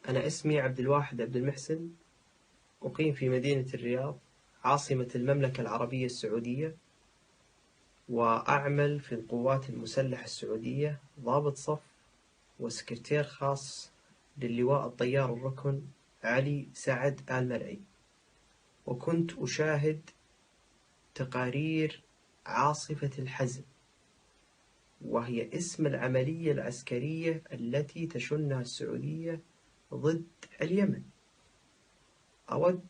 أنا اسمي عبد الواحد عبد المحسن، أقيم في مدينة الرياض عاصمة المملكة العربية السعودية، وأعمل في القوات المسلحة السعودية ضابط صف وسكرتير خاص للواء الطيار الركن علي سعد آل مرعي. وكنت أشاهد تقارير عاصفة الحزم، وهي اسم العملية العسكرية التي تشنها السعودية ضد اليمن. أود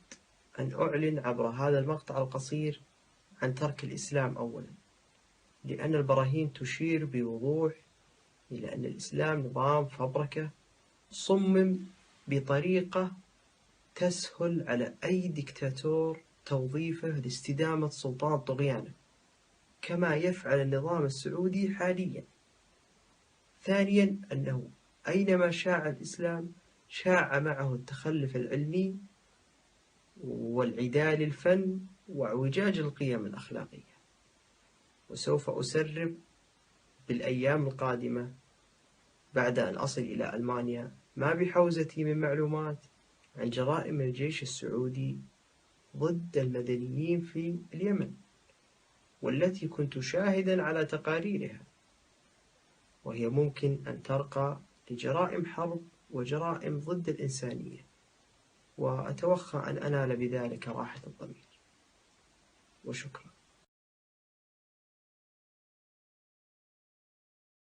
أن أعلن عبر هذا المقطع القصير عن ترك الإسلام أولا، لأن البراهين تشير بوضوح إلى أن الإسلام نظام فبركة صمم بطريقة تسهل على أي دكتاتور توظيفه لاستدامة سلطان طغيانه، كما يفعل النظام السعودي حاليا. ثانيا، أنه أينما شاع الإسلام شاع معه التخلف العلمي والعداء للفن واعوجاج القيم الأخلاقية. وسوف أسرب بالأيام القادمة بعد أن أصل إلى ألمانيا ما بحوزتي من معلومات عن جرائم الجيش السعودي ضد المدنيين في اليمن، والتي كنت شاهدا على تقاريرها، وهي ممكن أن ترقى لجرائم حرب وجرائم ضد الإنسانية، وأتوخى أن أنال بذلك راحة الضمير. وشكرا.